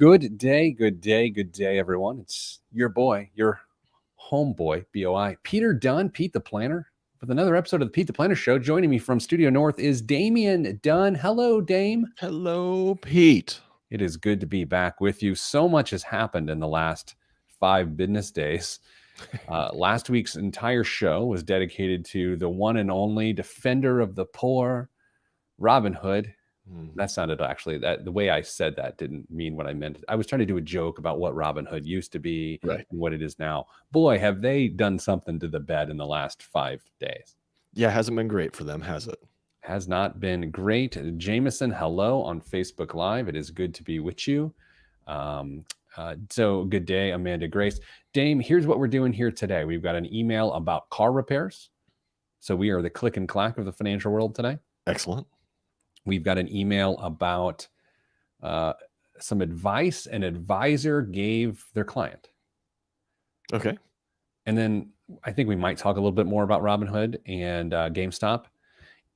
Good day, everyone. It's your boy, your homeboy, BOI, Peter Dunn, Pete the Planner, with another episode of the Pete the Planner Show. Joining me from Studio North is Damian Dunn. Hello, Dame. Hello, Pete. It is good to be back with you. So much has happened in the last 5 business days. Last week's entire show was dedicated to the one and only defender of the poor, Robin Hood. That sounded that the way I said that didn't mean what I meant. I was trying to do a joke about what Robin Hood used to be and what it is now. Boy, have they done something to the bed in the last 5 days. Yeah, hasn't been great for them, has it? Has not been great. Jameson, hello on Facebook Live. It is good to be with you. So good day, Amanda Grace. Dame, here's what we're doing here today. We've got an email about car repairs. So we are the click and clack of the financial world today. Excellent. We've got an email about some advice an advisor gave their client. Okay. And then I think we might talk a little bit more about Robinhood and GameStop.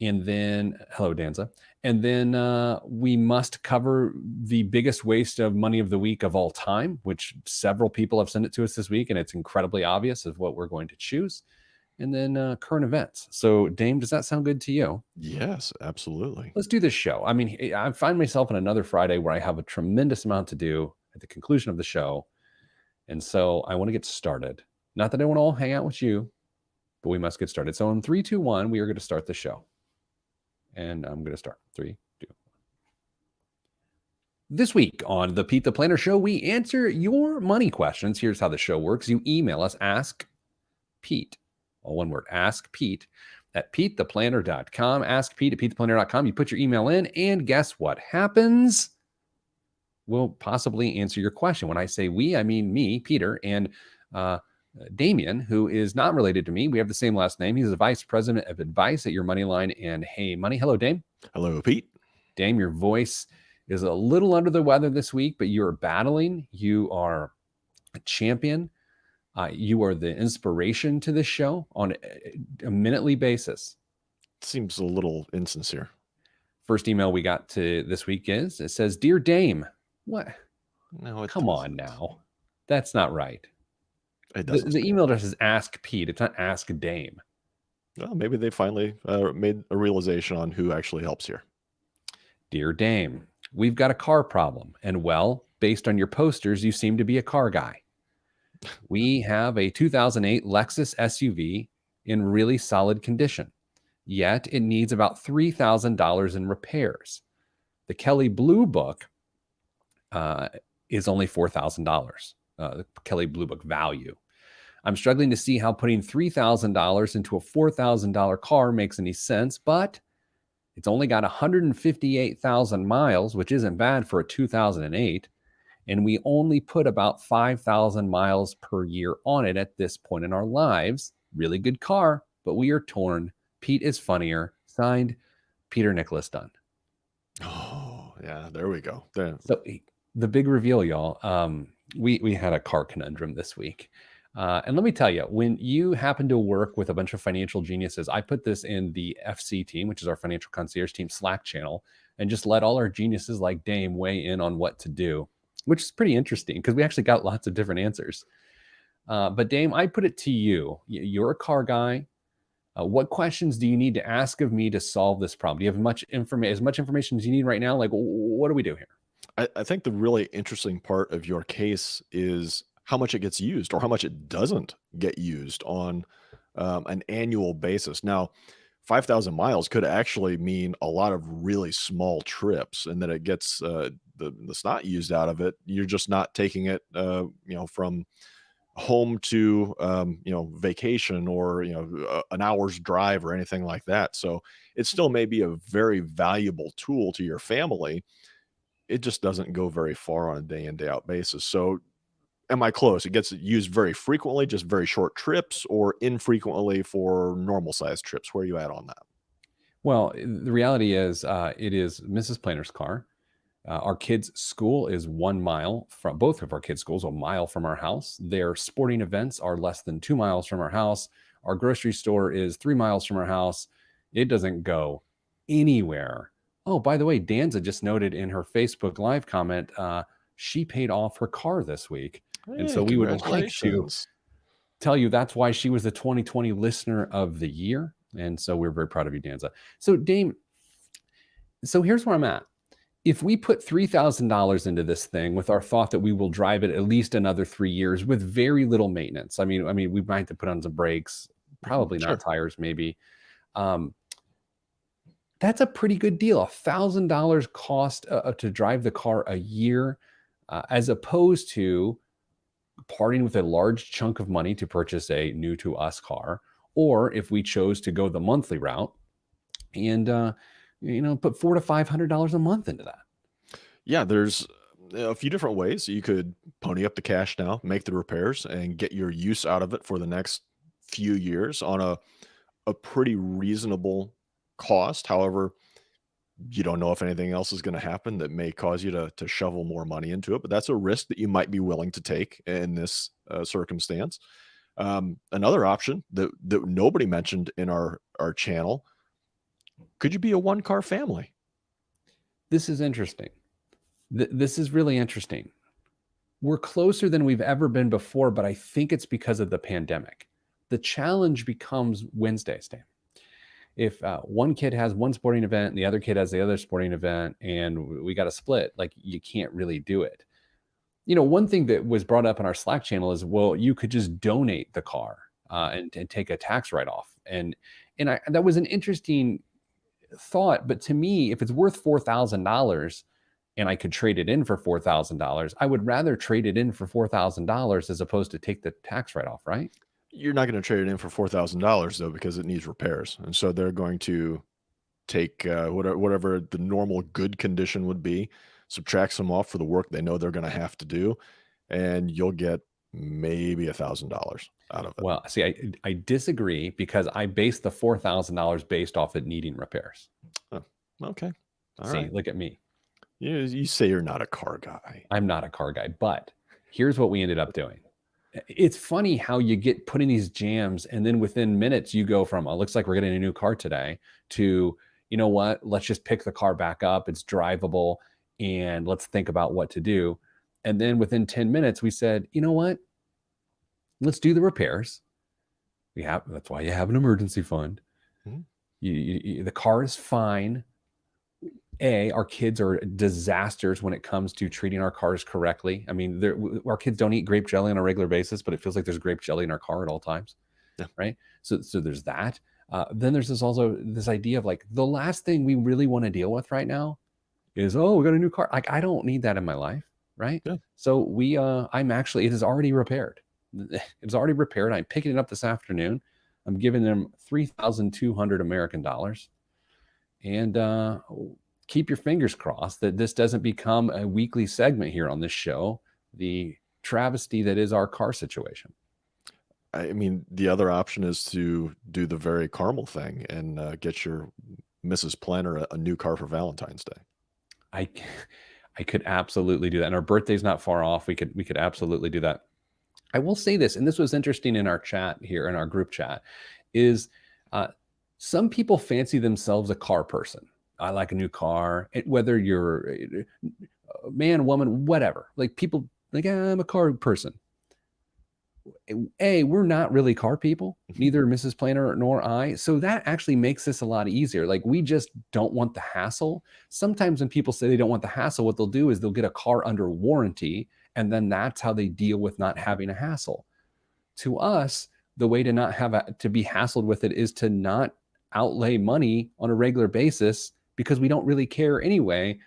And then, hello, Danza. And then we must cover the biggest waste of money of the week of all time, which several people have sent it to us this week. And it's incredibly obvious of what we're going to choose. And then current events. So, Dame, does that sound good to you? Yes, absolutely. Let's do this show. I mean, I find myself on another Friday where I have a tremendous amount to do at the conclusion of the show. And so I want to get started. Not that I want to all hang out with you, but we must get started. So in 3, 2, 1, we are going to start the show. And I'm going to start. 3, 2, 1. This week on the Pete the Planner Show, we answer your money questions. Here's how the show works. You email us, Ask Pete. All one word, Ask Pete at PeteThePlanner.com. Ask Pete at PeteThePlanner.com. You put your email in, and guess what happens? We'll possibly answer your question. When I say we, I mean me, Peter, and Damian, who is not related to me. We have the same last name. He's the vice president of advice at Your Moneyline and Hey Money. Hello, Dame. Hello, Pete. Dame, your voice is a little under the weather this week, but you are battling. You are a champion. You are the inspiration to this show on a minutely basis. Seems a little insincere. First email we got to this week it says, Dear Dame. What? No, come on now. That's not right. It doesn't. The email address is Ask Pete. It's not Ask Dame. Well, maybe they finally made a realization on who actually helps here. Dear Dame, we've got a car problem. And well, based on your posters, you seem to be a car guy. We have a 2008 Lexus SUV in really solid condition, yet it needs about $3,000 in repairs. The Kelley Blue Book is only $4,000, the Kelley Blue Book value. I'm struggling to see how putting $3,000 into a $4,000 car makes any sense, but it's only got 158,000 miles, which isn't bad for a 2008. And we only put about 5,000 miles per year on it at this point in our lives. Really good car, but we are torn. Pete is funnier. Signed, Peter Nicholas Dunn. Oh, yeah, there we go. There. So the big reveal, y'all. We had a car conundrum this week. And let me tell you, when you happen to work with a bunch of financial geniuses, I put this in the FC team, which is our financial concierge team Slack channel, and just let all our geniuses like Dame weigh in on what to do, which is pretty interesting because we actually got lots of different answers. But Dame, I put it to you. You're a car guy. What questions do you need to ask of me to solve this problem? Do you have as much information as you need right now? Like, what do we do here? I think the really interesting part of your case is how much it gets used or how much it doesn't get used on an annual basis. Now, 5,000 miles could actually mean a lot of really small trips, and that it gets the snot used out of it. You're just not taking it, from home to, vacation or, an hour's drive or anything like that. So it still may be a very valuable tool to your family. It just doesn't go very far on a day in, day out basis. So am I close? It gets used very frequently, just very short trips, or infrequently for normal sized trips. Where are you at on that? Well, the reality is it is Mrs. Planner's car. Our kids' school is 1 mile from both of our kids' schools, a mile from our house. Their sporting events are less than 2 miles from our house. Our grocery store is 3 miles from our house. It doesn't go anywhere. Oh, by the way, Danza just noted in her Facebook Live comment, she paid off her car this week. And Hey, so we would like to congratulations. tell you that's why she was the 2020 listener of the year. And so we're very proud of you, Danza. So Dame, so here's where I'm at. If we put $3,000 into this thing with our thought that we will drive it at least another 3 years with very little maintenance, I mean, we might have to put on some brakes, probably not Sure. tires, maybe. Um, that's a pretty good deal. $1,000 cost to drive the car a year, as opposed to parting with a large chunk of money to purchase a new to us car, or if we chose to go the monthly route and put $400 to $500 a month into that. Yeah, there's a few different ways. You could pony up the cash now, make the repairs, and get your use out of it for the next few years on a pretty reasonable cost. However, you don't know if anything else is going to happen that may cause you to shovel more money into it, but that's a risk that you might be willing to take in this circumstance. Another option that nobody mentioned in our channel, could you be a one car family? This is interesting. This is really interesting. We're closer than we've ever been before, but I think it's because of the pandemic. The challenge becomes Wednesdays, Dan. If one kid has one sporting event and the other kid has the other sporting event and we got to split, like you can't really do it. One thing that was brought up in our Slack channel is, well, you could just donate the car and take a tax write-off. And that was an interesting thought. But to me, if it's worth $4,000 and I could trade it in for $4,000, I would rather trade it in for $4,000 as opposed to take the tax write-off, right? You're not going to trade it in for $4,000 though, because it needs repairs. And so they're going to take whatever the normal good condition would be, subtract some off for the work they know they're going to have to do, and you'll get maybe $1,000 out of it. Well, see, I disagree because I base the $4,000 based off it needing repairs. Oh, okay. All See, right. look at me. You say you're not a car guy. I'm not a car guy, but here's what we ended up doing. It's funny how you get put in these jams and then within minutes you go from, oh, looks like we're getting a new car today to, you know what, let's just pick the car back up. It's drivable and let's think about what to do. And then within 10 minutes, we said, you know what, let's do the repairs. That's why you have an emergency fund. Mhm. The car is fine. Our kids are disasters when it comes to treating our cars correctly. I mean, our kids don't eat grape jelly on a regular basis, but it feels like there's grape jelly in our car at all times. Yeah. Right. So there's that. Then there's also this idea of like the last thing we really want to deal with right now is, oh, we got a new car. Like, I don't need that in my life. Right. Yeah. So it is already repaired. It's already repaired. I'm picking it up this afternoon. I'm giving them 3,200 American dollars. And keep your fingers crossed that this doesn't become a weekly segment here on this show, the travesty that is our car situation. I mean, the other option is to do the very caramel thing and get your Mrs. Planner a new car for Valentine's Day. I could absolutely do that. And our birthday's not far off. We could absolutely do that. I will say this, and this was interesting in our chat here, in our group chat, is some people fancy themselves a car person. I like a new car, whether you're a man, woman, whatever. Like people like, I'm a car person. We're not really car people, neither Mrs. Planner nor I. So that actually makes this a lot easier. Like we just don't want the hassle. Sometimes when people say they don't want the hassle, what they'll do is they'll get a car under warranty, and then that's how they deal with not having a hassle. To us, the way to not have to be hassled with it is to not outlay money on a regular basis because we don't really care anyway.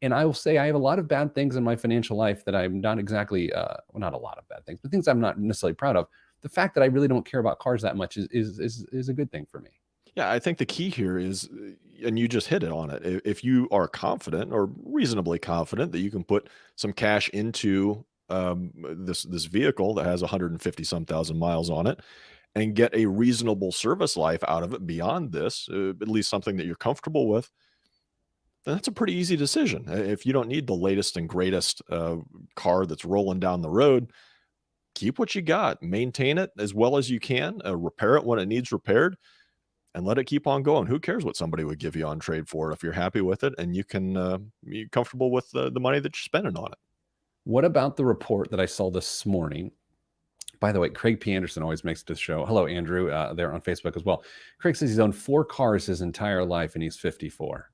And I will say I have a lot of bad things in my financial life that I'm not exactly, not a lot of bad things, but things I'm not necessarily proud of. The fact that I really don't care about cars that much is a good thing for me. Yeah, I think the key here is, and you just hit it on it. If you are confident or reasonably confident that you can put some cash into this vehicle that has 150 some thousand miles on it and get a reasonable service life out of it beyond this, at least something that you're comfortable with, then that's a pretty easy decision. If you don't need the latest and greatest car that's rolling down the road, keep what you got, maintain it as well as you can, repair it when it needs repaired, and let it keep on going. Who cares what somebody would give you on trade for it if you're happy with it and you can you're comfortable with the money that you're spending on it. What about the report that I saw this morning? By the way, Craig P. Anderson always makes this show. Hello, Andrew, there on Facebook as well. Craig says he's owned 4 cars his entire life and he's 54.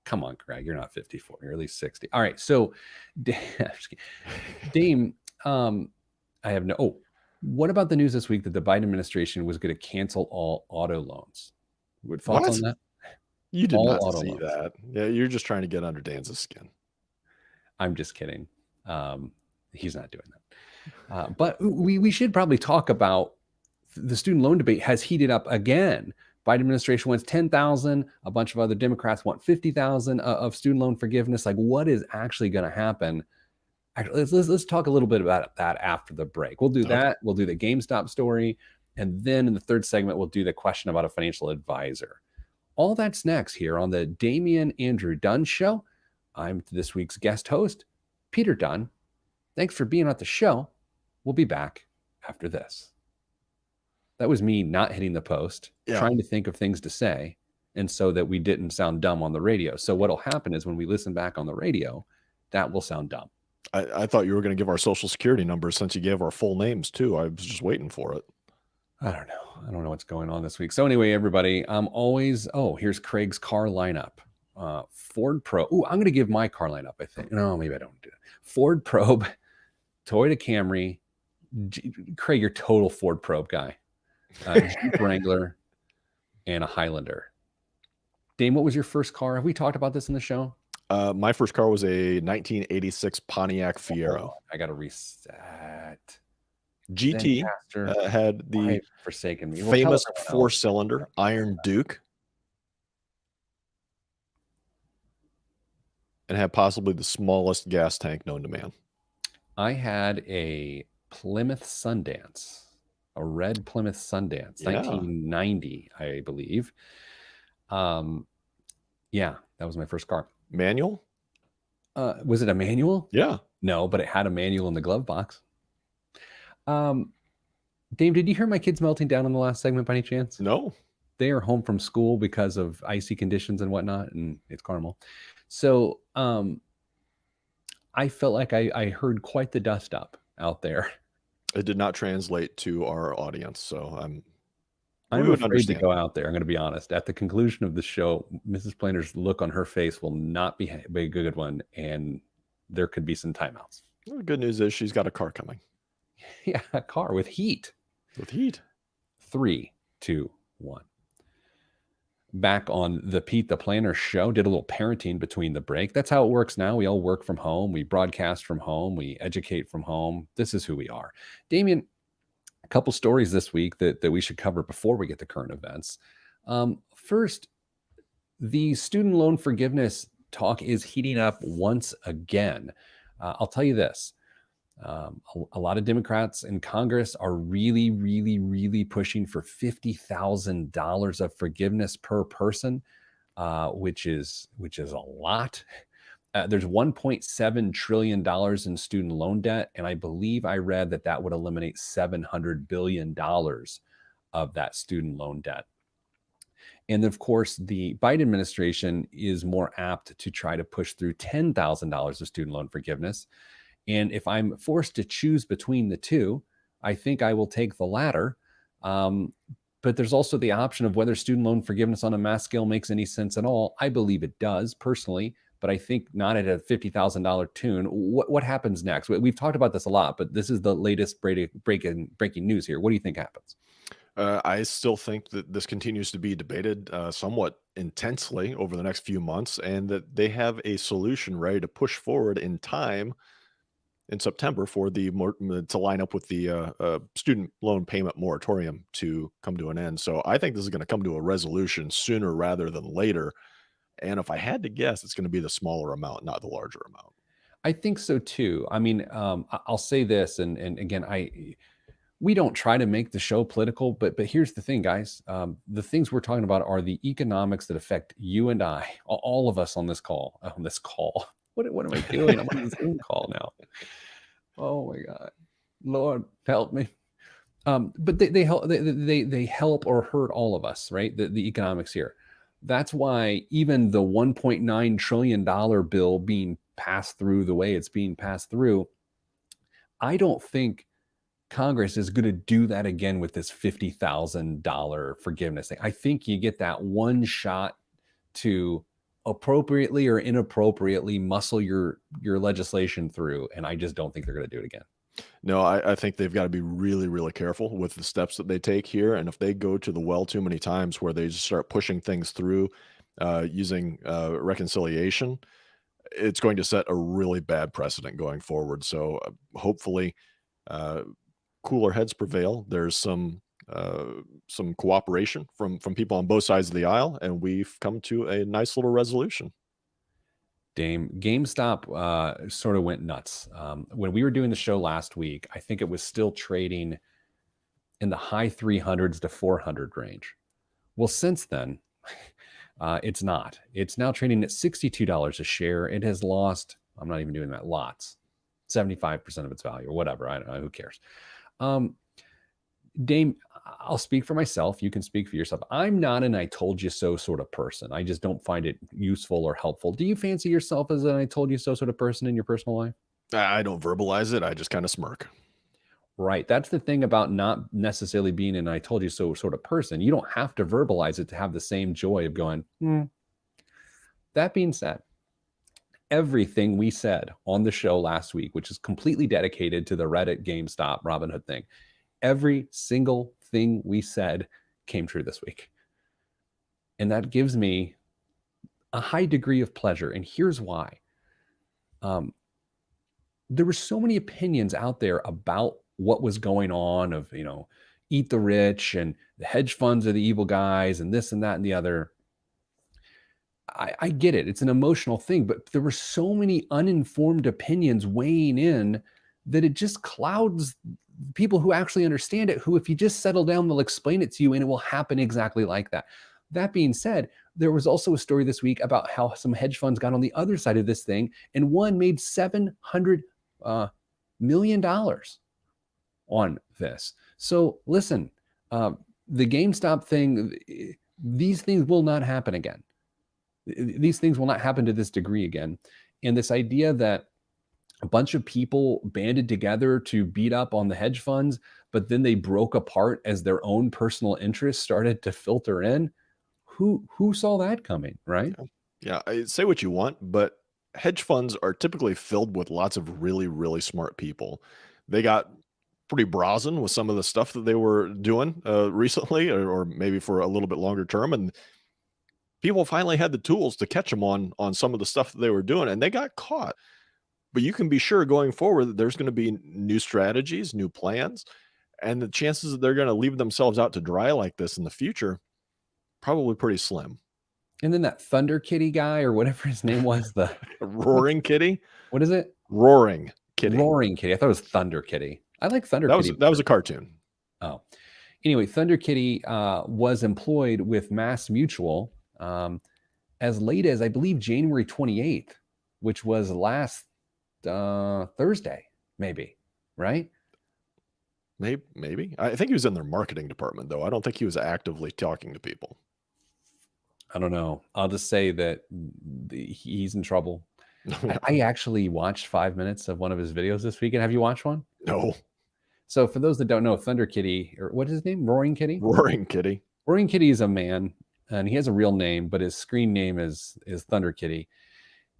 Come on, Craig, you're not 54. You're at least 60. All right, so Dame, I have no. Oh, what about the news this week that the Biden administration was going to cancel all auto loans? What thoughts on that? You did All not auto see loans. that. Yeah, you're just trying to get under Dan's skin. I'm just kidding. He's not doing that. But we should probably talk about the student loan debate has heated up again. Biden administration wants 10,000. A bunch of other Democrats want 50,000 of student loan forgiveness. Like, what is actually going to happen? Actually, let's talk a little bit about that after the break. We'll do that. We'll do the GameStop story. And then in the third segment, we'll do the question about a financial advisor. All that's next here on the Damian Andrew Dunn Show. I'm this week's guest host, Peter Dunn. Thanks for being on the show. We'll be back after this. That was me not hitting the post, trying to think of things to say, and so that we didn't sound dumb on the radio. So what'll happen is when we listen back on the radio, that will sound dumb. I thought you were going to give our social security numbers since you gave our full names too. I was just waiting for it. I don't know. I don't know what's going on this week. So anyway, everybody, I'm always, here's Craig's car lineup. Ford Probe. Oh, I'm going to give my car lineup, I think. No, maybe I don't do it. Ford Probe, Toyota Camry. Craig, you're total Ford Probe guy. Jeep Wrangler, and a Highlander. Dame, what was your first car? Have we talked about this in the show? My first car was a 1986 Pontiac Fiero. I got to reset. GT had the forsaken me. famous 4-cylinder Iron Duke, and had possibly the smallest gas tank known to man. I had a Plymouth Sundance. A red Plymouth Sundance, 1990, I believe. Yeah, that was my first car. Manual? Was it a manual? Yeah. No, but it had a manual in the glove box. Dame, did you hear my kids melting down in the last segment by any chance? No. They are home from school because of icy conditions and whatnot, and it's caramel. So I felt like I heard quite the dust up out there. It did not translate to our audience, so I'm afraid to go out there. I'm going to be honest. At the conclusion of the show, Mrs. Planer's look on her face will not be a good one, and there could be some timeouts. Well, the good news is she's got a car coming. Yeah, a car with heat. With heat. 3, 2, 1. Back on the Pete the Planner show, did a little parenting between the break. That's how it works now. We all work from home. We broadcast from home. We educate from home. This is who we are. Damian, a couple stories this week that we should cover before we get to current events. First, the student loan forgiveness talk is heating up once again. I'll tell you this. A lot of Democrats in Congress are really, really, really pushing for $50,000 of forgiveness per person, which is a lot. There's $1.7 trillion in student loan debt, and I believe I read that would eliminate $700 billion of that student loan debt. And of course, the Biden administration is more apt to try to push through $10,000 of student loan forgiveness. And if I'm forced to choose between the two, I think I will take the latter. But there's also the option of whether student loan forgiveness on a mass scale makes any sense at all. I believe it does personally, but I think not at a $50,000 tune. What happens next? We've talked about this a lot, but this is the latest breaking news here. What do you think happens? I still think that this continues to be debated somewhat intensely over the next few months, and that they have a solution ready to push forward in time in September for to line up with the student loan payment moratorium to come to an end. So I think this is going to come to a resolution sooner rather than later. And if I had to guess, it's going to be the smaller amount, not the larger amount. I think so too. I mean, I'll say this, and again, we don't try to make the show political, but here's the thing, guys. The things we're talking about are the economics that affect you and I, all of us on this call. What am I doing? I'm on this Zoom call now. Oh my God, Lord, help me. But they help or hurt all of us, right? The economics here. That's why even the $1.9 trillion bill being passed through the way it's being passed through I don't think Congress is going to do that again with this $50,000 forgiveness thing. I think you get that one shot to appropriately or inappropriately muscle your legislation through, and I just don't think they're going to do it again. No, I think they've got to be really, really careful with the steps that they take here. And if they go to the well too many times where they just start pushing things through using reconciliation, it's going to set a really bad precedent going forward. So hopefully, uh, cooler heads prevail. There's some cooperation from people on both sides of the aisle, and we've come to a nice little resolution. GameStop sort of went nuts. When we were doing the show last week, I think it was still trading in the high 300s to 400 range. Well, since then, it's not. It's now trading at $62 a share. It has lost, I'm not even doing that, lots, 75% of its value or whatever. I don't know. Who cares? Dame, I'll speak for myself. You can speak for yourself. I'm not an I told you so sort of person. I just don't find it useful or helpful. Do you fancy yourself as an I told you so sort of person in your personal life? I don't verbalize it. I just kind of smirk. Right. That's the thing about not necessarily being an I told you so sort of person. You don't have to verbalize it to have the same joy of going, hmm. That being said, everything we said on the show last week, which is completely dedicated to the Reddit, GameStop, Robinhood thing, every single thing we said came true this week. And that gives me a high degree of pleasure. And here's why. There were so many opinions out there about what was going on of, eat the rich and the hedge funds are the evil guys and this and that and the other. I get it. It's an emotional thing, but there were so many uninformed opinions weighing in that it just clouds people who actually understand it, who, if you just settle down, they'll explain it to you and it will happen exactly like that. That being said, there was also a story this week about how some hedge funds got on the other side of this thing and one made $700 million on this. So listen, the GameStop thing, these things will not happen again. These things will not happen to this degree again. And this idea that a bunch of people banded together to beat up on the hedge funds, but then they broke apart as their own personal interests started to filter in. Who saw that coming, right? Yeah, say what you want, but hedge funds are typically filled with lots of really, really smart people. They got pretty brazen with some of the stuff that they were doing recently, or maybe for a little bit longer term, and people finally had the tools to catch them on some of the stuff that they were doing, and they got caught. But you can be sure going forward that there's going to be new strategies, new plans, and the chances that they're going to leave themselves out to dry like this in the future probably pretty slim. And then that Thunderkitty guy or whatever his name was, Roaring Kitty, what is it? Roaring Kitty. Roaring Kitty. I thought it was Thunderkitty. I like Thunderkitty. That was a cartoon. Oh, anyway, Thunderkitty was employed with Mass Mutual as late as, I believe, January 28th, which was last Thursday, maybe, right? Maybe. I think he was in their marketing department, though. I don't think he was actively talking to people. I don't know. I'll just say that he's in trouble. I actually watched 5 minutes of one of his videos this weekend. Have you watched one? No. So for those that don't know, Thunderkitty, or what is his name? Roaring Kitty? Roaring Kitty. Roaring Kitty is a man, and he has a real name, but his screen name is Thunderkitty.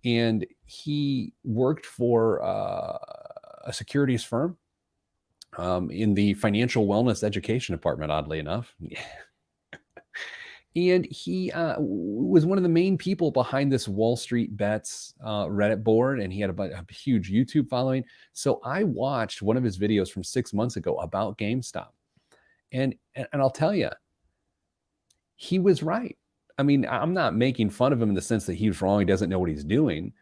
And he worked for a securities firm in the financial wellness education department, oddly enough. And he was one of the main people behind this Wall Street Bets Reddit board, and he had a huge YouTube following. So I watched one of his videos from 6 months ago about GameStop, and I'll tell you, he was right. I mean, I'm not making fun of him in the sense that he's wrong, he doesn't know what he's doing.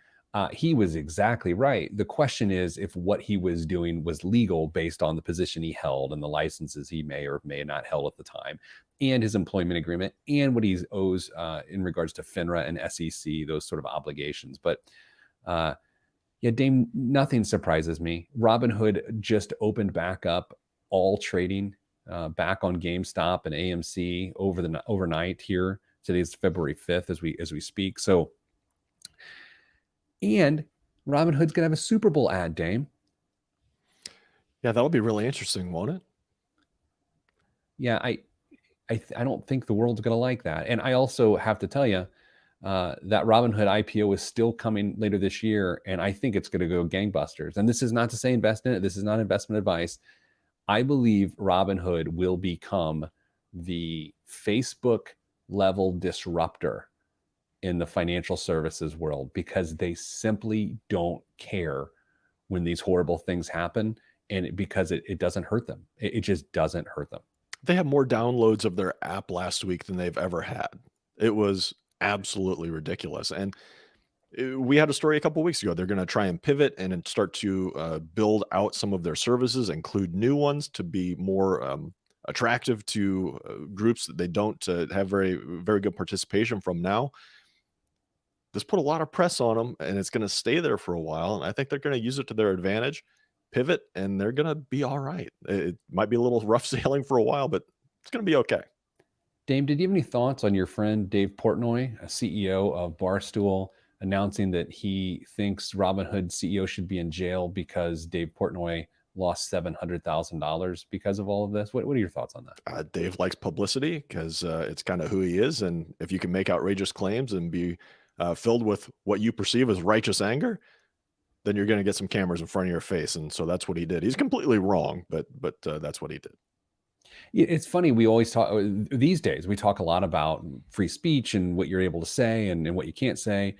He was exactly right. The question is if what he was doing was legal based on the position he held and the licenses he may or may not held at the time, and his employment agreement, and what he owes in regards to FINRA and SEC, those sort of obligations. But yeah, Dame, nothing surprises me. Robinhood just opened back up all trading back on GameStop and AMC overnight here. Today's February 5th as we speak. So, and Robinhood's gonna have a Super Bowl ad, Dame. Yeah, that'll be really interesting, won't it? Yeah, I don't think the world's going to like that. And I also have to tell you that Robinhood IPO is still coming later this year, and I think it's going to go gangbusters. And this is not to say invest in it. This is not investment advice. I believe Robinhood will become the Facebook level disruptor in the financial services world because they simply don't care when these horrible things happen, and because it doesn't hurt them. It just doesn't hurt them. They have more downloads of their app last week than they've ever had. It was absolutely ridiculous. And we had a story a couple weeks ago. They're going to try and pivot and then start to build out some of their services, include new ones to be more attractive to groups that they don't have very good participation from now. This put a lot of press on them, and it's going to stay there for a while. And I think they're going to use it to their advantage, pivot, and they're going to be all right. It might be a little rough sailing for a while, but it's going to be okay. Dame, did you have any thoughts on your friend Dave Portnoy, a CEO of Barstool, announcing that he thinks Robinhood CEO should be in jail because Dave Portnoy lost $700,000 because of all of this? What are your thoughts on that? Dave likes publicity because it's kind of who he is. And if you can make outrageous claims and be filled with what you perceive as righteous anger, then you're going to get some cameras in front of your face. And so that's what he did. He's completely wrong, but that's what he did. It's funny. We always talk these days. We talk a lot about free speech and what you're able to say and what you can't say.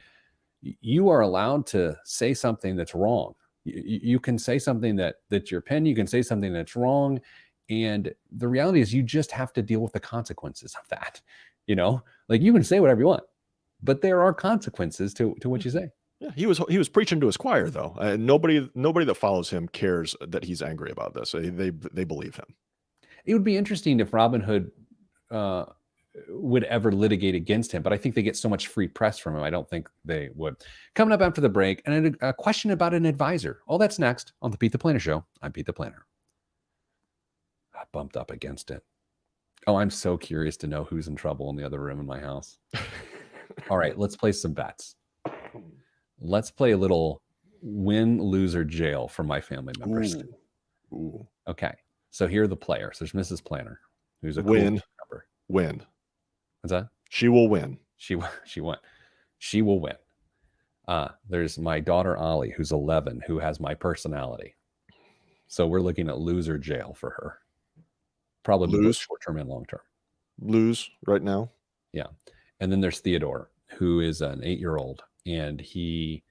You are allowed to say something that's wrong. You can say something that's your opinion. You can say something that's wrong. And the reality is you just have to deal with the consequences of that. Like you can say whatever you want, but there are consequences to what you say. Yeah, he was preaching to his choir though. Nobody that follows him cares that he's angry about this. They believe him. It would be interesting if Robinhood would ever litigate against him, but I think they get so much free press from him. I don't think they would. Coming up after the break, and a question about an advisor. All that's next on the Pete the Planner Show. I'm Pete the Planner. I bumped up against it. Oh, I'm so curious to know who's in trouble in the other room in my house. All right, let's play some bets. Let's play a little win, lose, or jail for my family members. Ooh. Okay, so here are the players. There's Mrs. Planner, who's a win. Cool number. Win. What's that? She will win. She won. She will win. There's my daughter Ollie, who's 11, who has my personality. So we're looking at lose or jail for her. Probably lose, short term and long term. Lose right now. Yeah, and then there's Theodore, who is an 8-year-old, and he's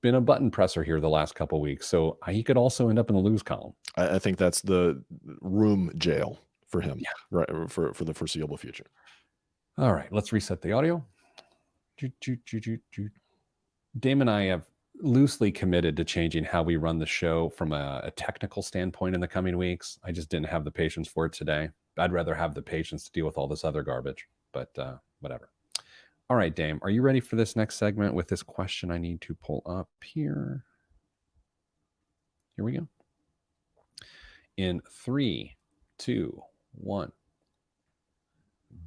been a button presser here the last couple of weeks, so he could also end up in the lose column. I think that's the room jail for him, yeah, right, for the foreseeable future. All right, let's reset the audio. Dame and I have loosely committed to changing how we run the show from a technical standpoint in the coming weeks. I just didn't have the patience for it today. I'd rather have the patience to deal with all this other garbage, but whatever. All right, Dame, are you ready for this next segment with this question I need to pull up here? Here we go. In 3, 2, 1.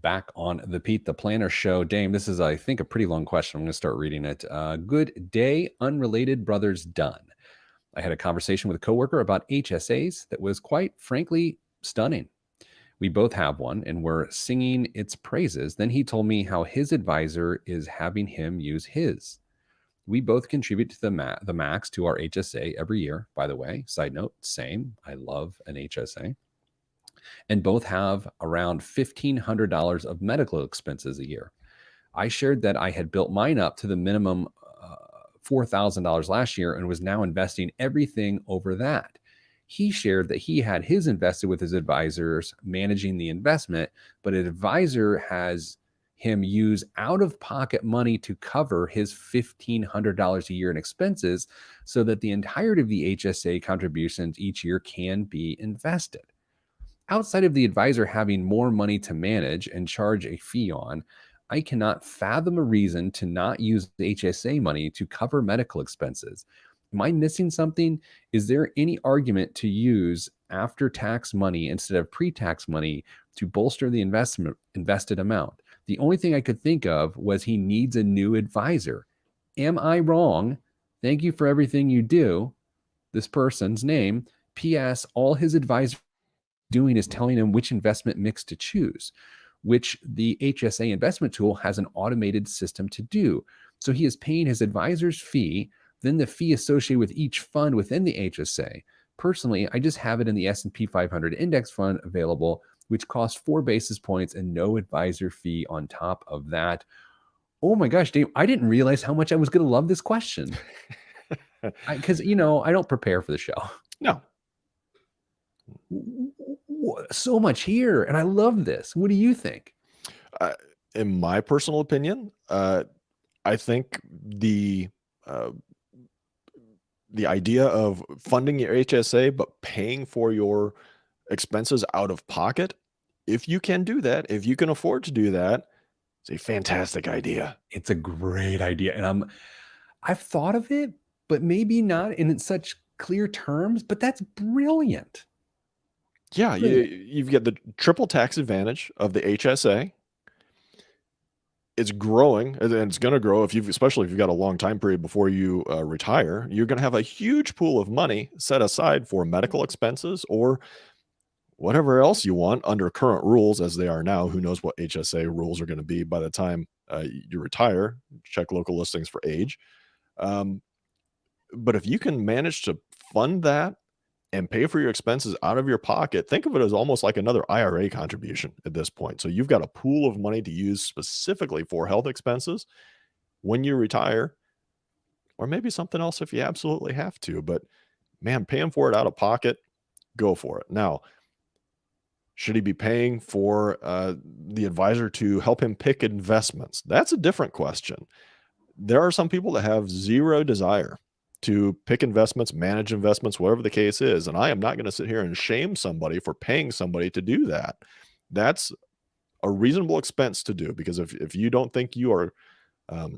Back on the Pete the Planner Show. Dame, this is, I think, a pretty long question. I'm going to start reading it. Good day, unrelated brothers Dunn. I had a conversation with a coworker about HSAs that was quite frankly stunning. We both have one and we're singing its praises. Then he told me how his advisor is having him use his. We both contribute to the max to our HSA every year, by the way. Side note, same. I love an HSA. And both have around $1,500 of medical expenses a year. I shared that I had built mine up to the minimum $4,000 last year and was now investing everything over that. He shared that he had his invested with his advisors managing the investment, but an advisor has him use out-of-pocket money to cover his $1,500 a year in expenses so that the entirety of the HSA contributions each year can be invested. Outside of the advisor having more money to manage and charge a fee on, I cannot fathom a reason to not use the HSA money to cover medical expenses. Am I missing something? Is there any argument to use after-tax money instead of pre-tax money to bolster the invested amount? The only thing I could think of was he needs a new advisor. Am I wrong? Thank you for everything you do. this person's name. P.S. All his advisor doing is telling him which investment mix to choose, which the HSA investment tool has an automated system to do. So he is paying his advisor's fee, then the fee associated with each fund within the HSA. Personally, I just have it in the S&P 500 index fund available, which costs 4 basis points and no advisor fee on top of that. Oh my gosh, Dave, I didn't realize how much I was going to love this question. Because, I don't prepare for the show. No. So much here, and I love this. What do you think? In my personal opinion, I think the idea of funding your HSA but paying for your expenses out of pocket, if you can do that, if you can afford to do that, it's a fantastic idea. It's a great idea, and I've thought of it, but maybe not in such clear terms. But that's brilliant. Yeah, you've got the triple tax advantage of the HSA. It's growing, and it's going to grow especially if you've got a long time period before you retire. You're going to have a huge pool of money set aside for medical expenses or whatever else you want under current rules as they are now. Who knows what HSA rules are going to be by the time you retire? Check local listings for age. But if you can manage to fund that and pay for your expenses out of your pocket, think of it as almost like another IRA contribution at this point. So you've got a pool of money to use specifically for health expenses when you retire, or maybe something else if you absolutely have to. But man, paying for it out of pocket, go for it. Now, should he be paying for the advisor to help him pick investments? That's a different question. There are some people that have zero desire to pick investments, manage investments, whatever the case is. And I am not going to sit here and shame somebody for paying somebody to do that. That's a reasonable expense to do, because if you don't think you are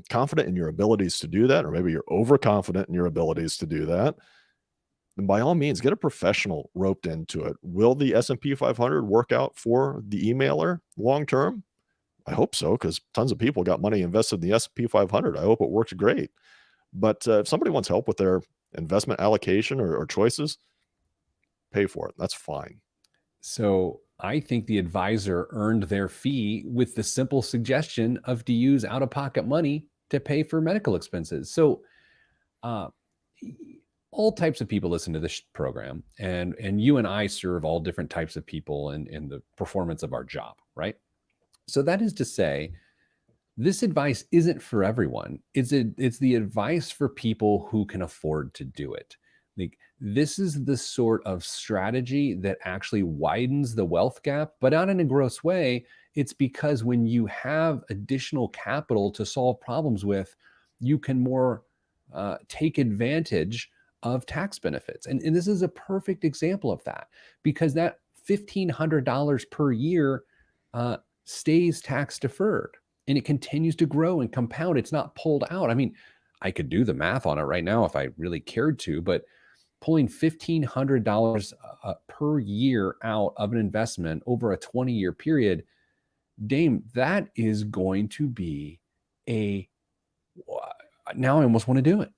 confident in your abilities to do that, or maybe you're overconfident in your abilities to do that, then by all means, get a professional roped into it. Will the S&P 500 work out for the emailer long term? I hope so, because tons of people got money invested in the S&P 500. I hope it works great. But if somebody wants help with their investment allocation or choices, pay for it. That's fine. So I think the advisor earned their fee with the simple suggestion of to use out-of-pocket money to pay for medical expenses. So all types of people listen to this program, and you and I serve all different types of people in the performance of our job, right? So that is to say, this advice isn't for everyone. It's the advice for people who can afford to do it. Like, this is the sort of strategy that actually widens the wealth gap, but not in a gross way. It's because when you have additional capital to solve problems with, you can more take advantage of tax benefits. And this is a perfect example of that, because that $1,500 per year stays tax deferred. And it continues to grow and compound. It's not pulled out. I mean, I could do the math on it right now if I really cared to, but pulling $1,500 per year out of an investment over a 20-year period, Dame, that is going to be now I almost want to do it.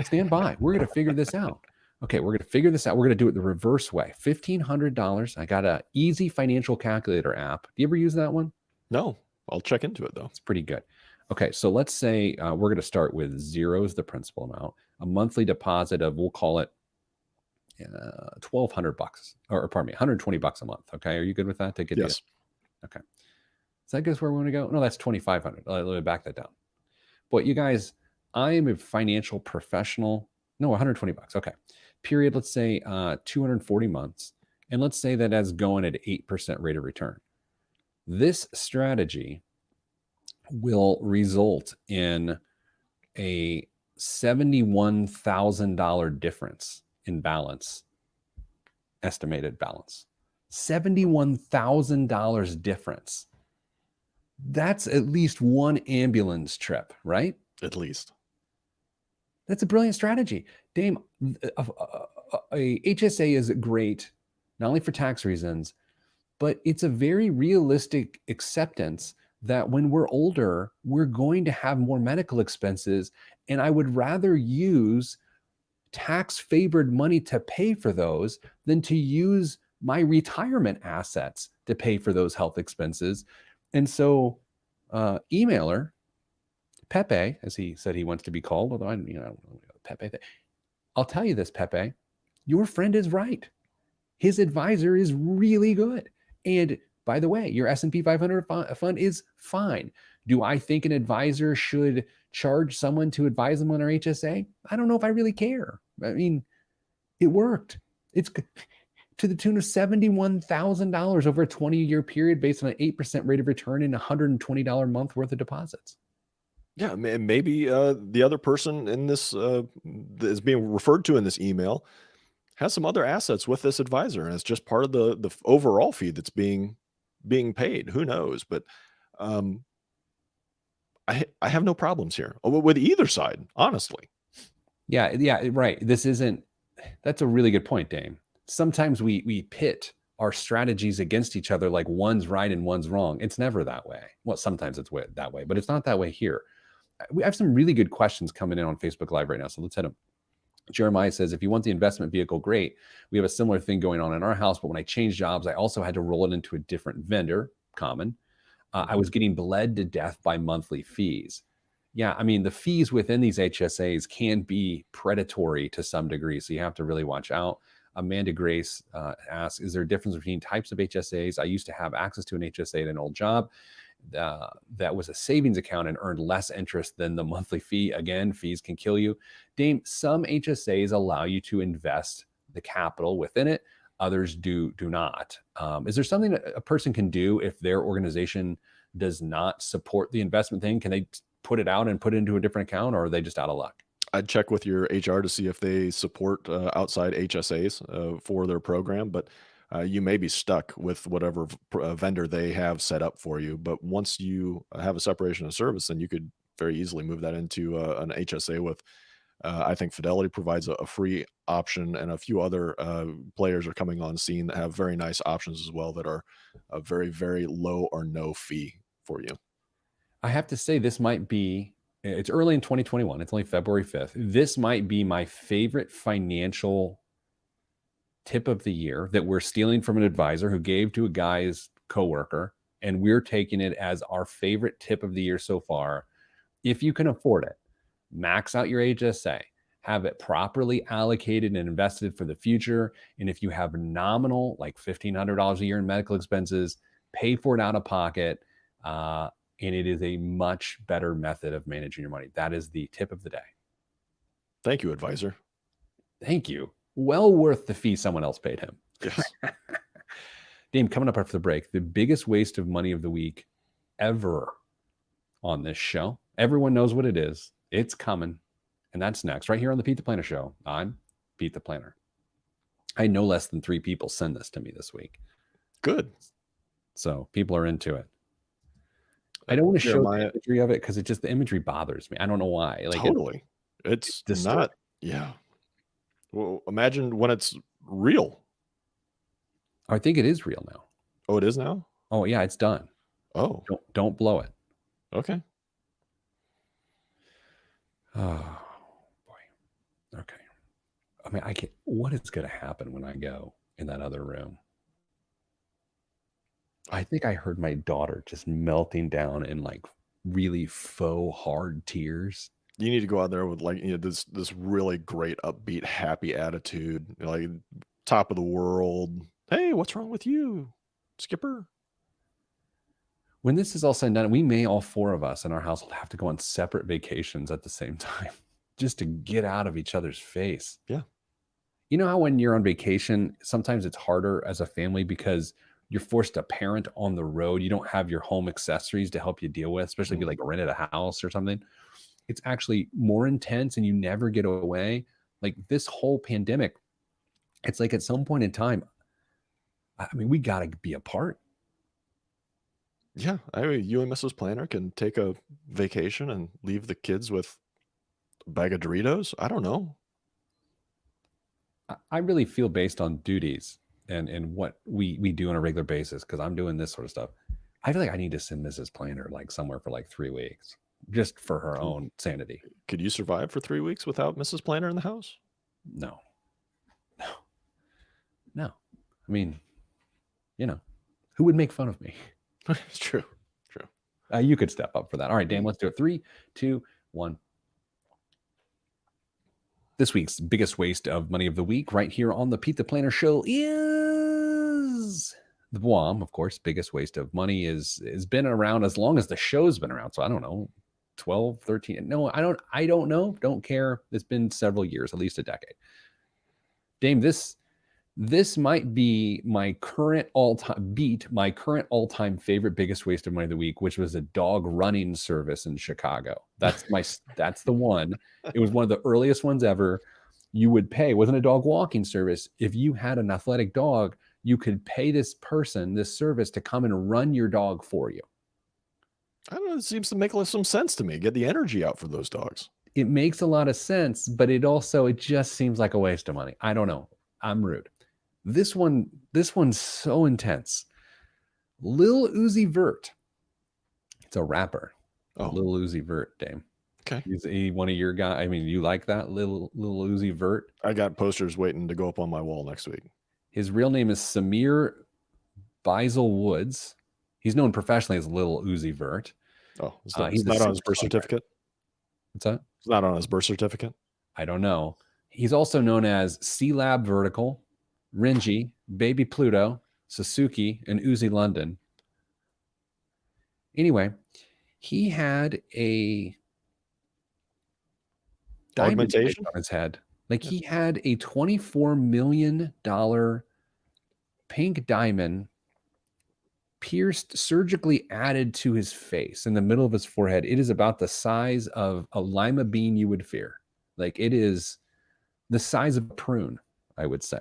Stand by. We're going to figure this out. Okay, we're going to figure this out. We're going to do it the reverse way. $1,500. I got an easy financial calculator app. Do you ever use that one? No. I'll check into it though. It's pretty good. Okay, so let's say we're going to start with zero as the principal amount, a monthly deposit of, we'll call it $1,200, or pardon me, $120 a month. Okay, are you good with that? To get yes. Okay, so that goes where we want to go. No, that's $2,500. Let me back that down. But you guys, I am a financial professional. No, $120. Okay, period. Let's say 240 months, and let's say that that's going at 8% rate of return. This strategy will result in a $71,000 difference in balance, estimated balance. $71,000 difference. That's at least one ambulance trip, right? At least. That's a brilliant strategy. Dame, a HSA is great, not only for tax reasons, but it's a very realistic acceptance that when we're older, we're going to have more medical expenses. And I would rather use tax favored money to pay for those than to use my retirement assets to pay for those health expenses. And so, emailer Pepe, as he said he wants to be called, although I don't know Pepe. I'll tell you this, Pepe, your friend is right. His advisor is really good. And by the way, your S&P 500 fund is fine. Do I think an advisor should charge someone to advise them on their HSA? I don't know if I really care. I mean, it worked. It's to the tune of $71,000 over a 20-year period based on an 8% rate of return and $120 a month worth of deposits. Yeah, maybe the other person in this that is being referred to in this email has some other assets with this advisor, and it's just part of the overall fee that's being paid. Who knows? But um, I have no problems here with either side, honestly. Yeah, right. That's a really good point, Dame. Sometimes we pit our strategies against each other like one's right and one's wrong. It's never that way. Well, sometimes it's that way, but it's not that way here. We have some really good questions coming in on Facebook Live right now, so let's hit them. Jeremiah says, if you want the investment vehicle, great. We have a similar thing going on in our house, but when I changed jobs, I also had to roll it into a different vendor, common. I was getting bled to death by monthly fees. Yeah, I mean, the fees within these HSAs can be predatory to some degree, so you have to really watch out. Amanda Grace asks, is there a difference between types of HSAs? I used to have access to an HSA at an old job that was a savings account and earned less interest than the monthly fee. Again, fees can kill you. Dame, some HSAs allow you to invest the capital within it. Others do not. Is there something that a person can do if their organization does not support the investment thing? Can they put it out and put it into a different account, or are they just out of luck? I'd check with your HR to see if they support outside HSAs for their program, but you may be stuck with whatever vendor they have set up for you. But once you have a separation of service, then you could very easily move that into an HSA with, I think Fidelity provides a free option, and a few other players are coming on scene that have very nice options as well that are a very, very low or no fee for you. I have to say, it's early in 2021. It's only February 5th. This might be my favorite financial tip of the year that we're stealing from an advisor who gave to a guy's coworker, and we're taking it as our favorite tip of the year so far. If you can afford it, max out your HSA, have it properly allocated and invested for the future. And if you have nominal, like $1,500 a year in medical expenses, pay for it out of pocket. And it is a much better method of managing your money. That is the tip of the day. Thank you, advisor. Thank you. Well worth the fee someone else paid him. Yes. Dame, coming up after the break, the biggest waste of money of the week ever on this show. Everyone knows what it is. It's coming. And that's next, right here on the Pete the Planner Show. I'm Pete the Planner. I had no less than 3 people send this to me this week. Good. So people are into it. I don't want to show the imagery of it because the imagery bothers me. I don't know why. Like totally. It's not. Yeah. Well, imagine when it's real. I think it is real now. Oh, it is now? Oh, yeah, it's done. Oh. Don't blow it. Okay. Oh, boy. Okay. I mean, what is going to happen when I go in that other room? I think I heard my daughter just melting down in like really faux hard tears. You need to go out there with like, this really great, upbeat, happy attitude, like top of the world. Hey, what's wrong with you, Skipper? When this is all said and done, we may, all 4 of us in our household, have to go on separate vacations at the same time just to get out of each other's face. Yeah. You know how when you're on vacation, sometimes it's harder as a family because you're forced to parent on the road. You don't have your home accessories to help you deal with, especially if you like rented a house or something. It's actually more intense and you never get away. Like this whole pandemic, it's like at some point in time, I mean, we got to be apart. Yeah. I mean, you and Mrs. Planner can take a vacation and leave the kids with a bag of Doritos. I don't know. I really feel based on duties and what we do on a regular basis, because I'm doing this sort of stuff. I feel like I need to send Mrs. Planner like somewhere for like 3 weeks just for her own sanity. Could you survive for 3 weeks without Mrs. Planner in the house? No. No. I mean, who would make fun of me? It's true. You could step up for that. All right, Dan, let's do it. 3, 2, 1. This week's biggest waste of money of the week right here on the Pete the Planner Show is the BWAM, of course. Biggest waste of money has been around as long as the show's been around. So I don't know, 12, 13. No, I don't know. Don't care. It's been several years, at least a decade. Dame, this might be my current all-time favorite biggest waste of money of the week, which was a dog running service in Chicago. That's the one. It was one of the earliest ones ever. You would pay, wasn't a dog walking service. If you had an athletic dog, you could pay this service to come and run your dog for you. I don't know. It seems to make some sense to me. Get the energy out for those dogs. It makes a lot of sense, but it just seems like a waste of money. I don't know. I'm rude. This one's so intense. Lil Uzi Vert. It's a rapper. Oh. Lil Uzi Vert, Dame. Okay. Is he one of your guys? I mean, you like that, Lil Uzi Vert? I got posters waiting to go up on my wall next week. His real name is Samir Beisel Woods. He's known professionally as Lil Uzi Vert. Oh, he's not on his birth certificate? What's that? It's not on his birth certificate? I don't know. He's also known as C-Lab Vertical, Renji, Baby Pluto, Suzuki, and Uzi London. Anyway, he had a diamond augmentation on his head. He had a $24 million pink diamond pierced, surgically added to his face in the middle of his forehead. It is about the size of a lima bean you would fear. It is the size of a prune, I would say.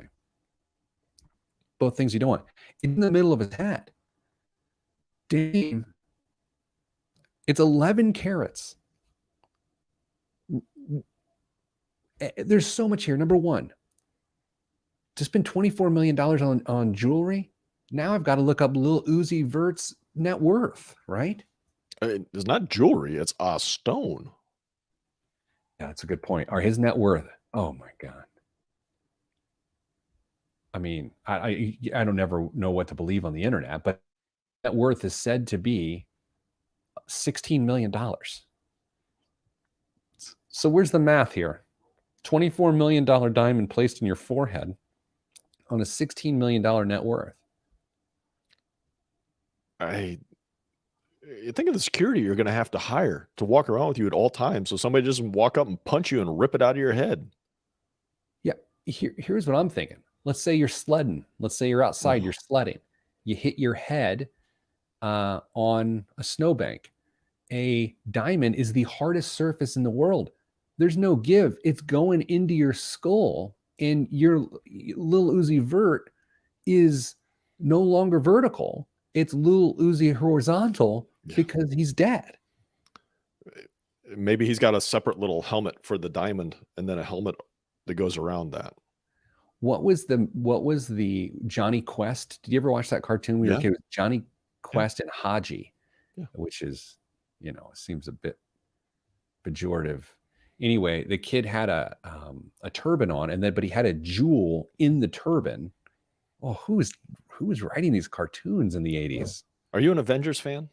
Both things you don't want. In the middle of his head. Dame, it's 11 carats. There's so much here. Number one, to spend $24 million on jewelry, now I've got to look up Lil Uzi Vert's net worth, right? It's not jewelry. It's a stone. Yeah, that's a good point. Or his net worth. Oh, my God. I mean, I don't ever know what to believe on the internet, but net worth is said to be $16 million. So where's the math here? $24 million diamond placed in your forehead on a $16 million net worth. You think of the security you're going to have to hire to walk around with you at all times, so somebody doesn't walk up and punch you and rip it out of your head. Yeah, here's what I'm thinking. Let's say you're sledding. Let's say you're outside, you're sledding. You hit your head on a snowbank. A diamond is the hardest surface in the world. There's no give. It's going into your skull, and your Lil Uzi Vert is no longer vertical. It's Lil Uzi horizontal because he's dead. Maybe he's got a separate little helmet for the diamond and then a helmet that goes around that. What was the Johnny Quest? Did you ever watch that cartoon when you were a kid? It was Johnny Quest and Haji, which is, seems a bit pejorative. Anyway, the kid had a turban on, but he had a jewel in the turban. Oh, who was writing these cartoons in the 80s? Are you an Avengers fan?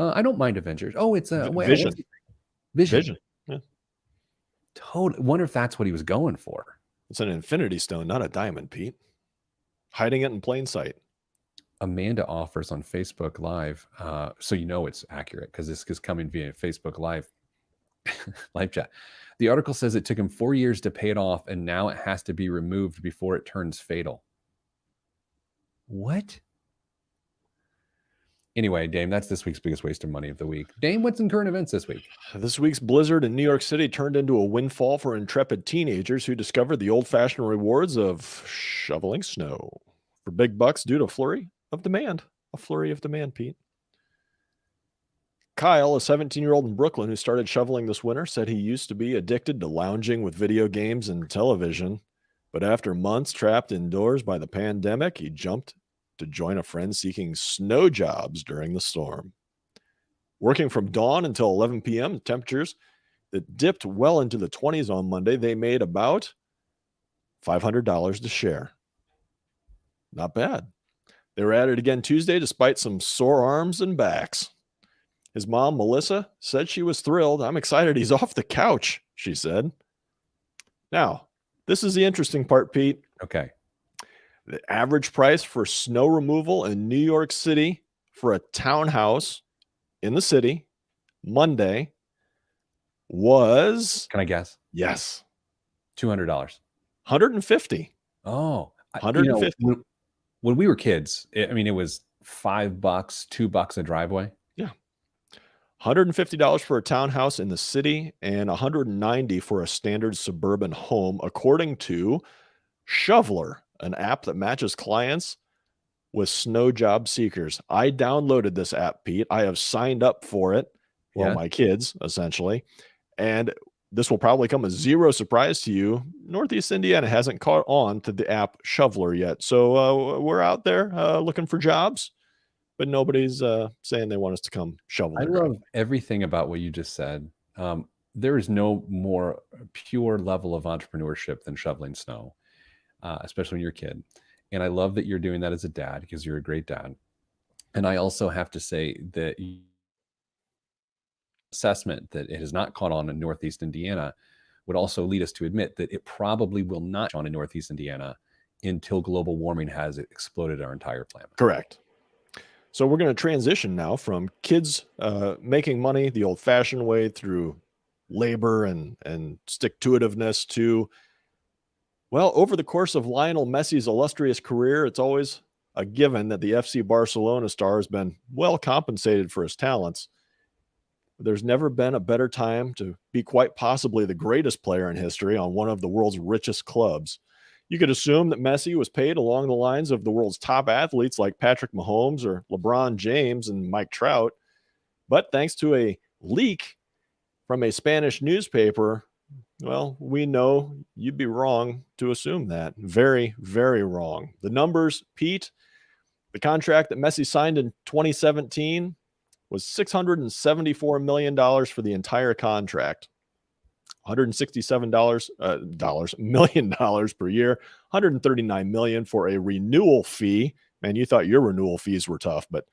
I don't mind Avengers. Oh, it's a Vision. Vision. Yeah. Wonder if that's what he was going for. It's an infinity stone, not a diamond, Pete. Hiding it in plain sight. Amanda offers on Facebook Live, so it's accurate because this is coming via Facebook Live chat. The article says it took him 4 years to pay it off, and now it has to be removed before it turns fatal. What? Anyway, Dame, that's this week's biggest waste of money of the week. Dame, what's in current events this week? This week's blizzard in New York City turned into a windfall for intrepid teenagers who discovered the old-fashioned rewards of shoveling snow for big bucks due to a flurry of demand. A flurry of demand, Pete. Kyle, a 17-year-old in Brooklyn who started shoveling this winter, said he used to be addicted to lounging with video games and television, but after months trapped indoors by the pandemic, he jumped to join a friend seeking snow jobs during the storm. Working from dawn until 11 p.m., temperatures that dipped well into the 20s on Monday, they made about $500 to share. Not bad. They were at it again Tuesday despite some sore arms and backs. His mom, Melissa, said she was thrilled. I'm excited he's off the couch, she said. Now, this is the interesting part, Pete. Okay. The average price for snow removal in New York City for a townhouse in the city Monday was, Can I guess? yes, $200. 150. Oh, 150. When we were kids, it was $5, $2 a driveway. Yeah. $150 for a townhouse in the city and $190 for a standard suburban home, according to Shoveler, an app that matches clients with snow job seekers. I downloaded this app, Pete. I have signed up for it. Well, Yeah. my kids, essentially. And this will probably come as zero surprise to you. Northeast Indiana hasn't caught on to the app Shoveler yet. So we're out there looking for jobs, but nobody's saying they want us to come shovel. I love everything about what you just said. There is no more pure level of entrepreneurship than shoveling snow, especially when you're a kid. And I love that you're doing that as a dad because you're a great dad. And I also have to say that assessment that it has not caught on in Northeast Indiana would also lead us to admit that it probably will not on in Northeast Indiana until global warming has exploded our entire planet. Correct. So we're going to transition now from kids making money the old-fashioned way through labor and stick-to-itiveness to, well, over the course of Lionel Messi's illustrious career, it's always a given that the FC Barcelona star has been well compensated for his talents. There's never been a better time to be quite possibly the greatest player in history on one of the world's richest clubs. You could assume that Messi was paid along the lines of the world's top athletes like Patrick Mahomes or LeBron James and Mike Trout. But thanks to a leak from a Spanish newspaper, well, we know you'd be wrong to assume that. Very, very wrong. The numbers, Pete, the contract that Messi signed in 2017 was $674 million for the entire contract. $167 million per year, $139 million for a renewal fee. Man, you thought your renewal fees were tough, but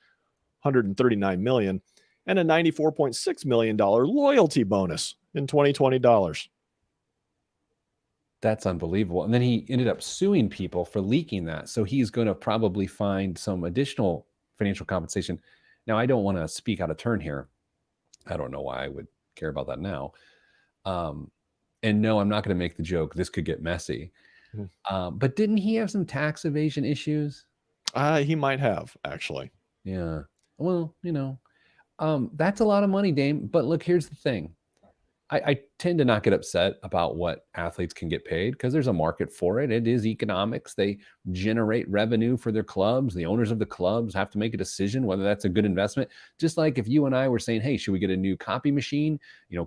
$139 million and a $94.6 million loyalty bonus in 2020 dollars. That's unbelievable. And then he ended up suing people for leaking that. So he's going to probably find some additional financial compensation. Now, I don't want to speak out of turn here. I don't know why I would care about that now. And no, I'm not going to make the joke, this could get messy. But didn't he have some tax evasion issues? He might have, actually. Yeah. Well, that's a lot of money, Dame. But look, here's the thing. I tend to not get upset about what athletes can get paid because there's a market for it. It is economics. They generate revenue for their clubs. The owners of the clubs have to make a decision whether that's a good investment. Just like if you and I were saying, hey, should we get a new copy machine?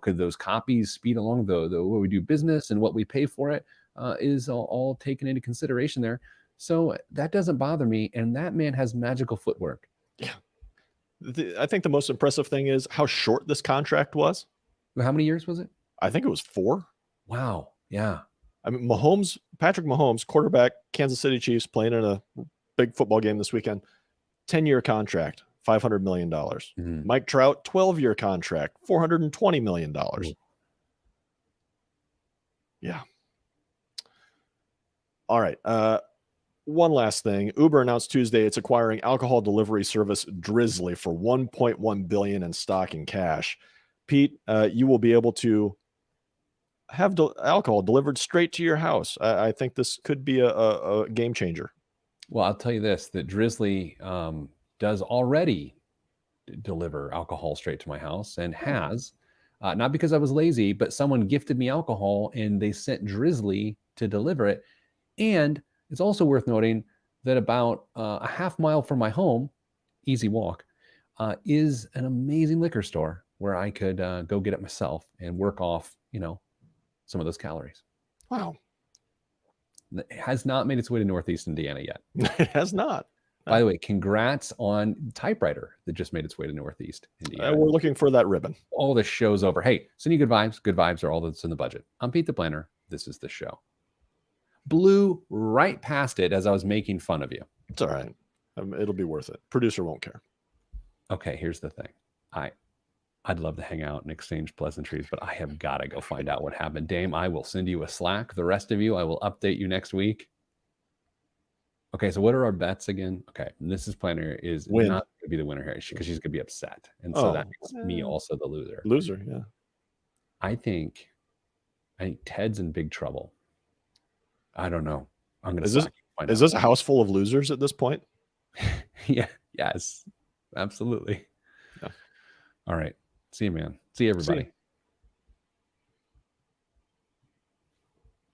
Could those copies speed along the way we do business, and what we pay for it is all taken into consideration there. So that doesn't bother me. And that man has magical footwork. Yeah. I think the most impressive thing is how short this contract was. How many years was it? I think it was 4. Wow. Yeah. I mean, Patrick Mahomes, quarterback, Kansas City Chiefs, playing in a big football game this weekend, 10-year contract, $500 million. Mm-hmm. Mike Trout, 12-year contract, $420 million. Mm-hmm. Yeah. All right. One last thing. Uber announced Tuesday it's acquiring alcohol delivery service Drizzly for $1.1 billion in stock and cash. Pete, you will be able to have alcohol delivered straight to your house. I think this could be a game changer. Well, I'll tell you this, that Drizzly does already deliver alcohol straight to my house and has, not because I was lazy, but someone gifted me alcohol and they sent Drizzly to deliver it. And it's also worth noting that about a half mile from my home, easy walk, is an amazing liquor store where I could go get it myself and work off, some of those calories. Wow. It has not made its way to Northeast Indiana yet. It has not. By the way, congrats on Typewriter that just made its way to Northeast Indiana. We're looking for that ribbon. All the show's over. Hey, send you good vibes. Good vibes are all that's in the budget. I'm Pete the Planner. This is the show. blew right past it as I was making fun of you. It's all right. It'll be worth it. Producer won't care. Okay, here's the thing. I'd love to hang out and exchange pleasantries, but I have got to go find out what happened. Dame, I will send you a Slack. The rest of you, I will update you next week. Okay, so what are our bets again? Okay, Mrs. Planner is Win. not going to be the winner here because she's going to be upset. And so that makes me also the loser. Loser, yeah. I think Ted's in big trouble. I don't know. I'm going to find out. Is this a house full of losers at this point? Yeah, yes, absolutely. Yeah. All right. See you, man. See you, everybody.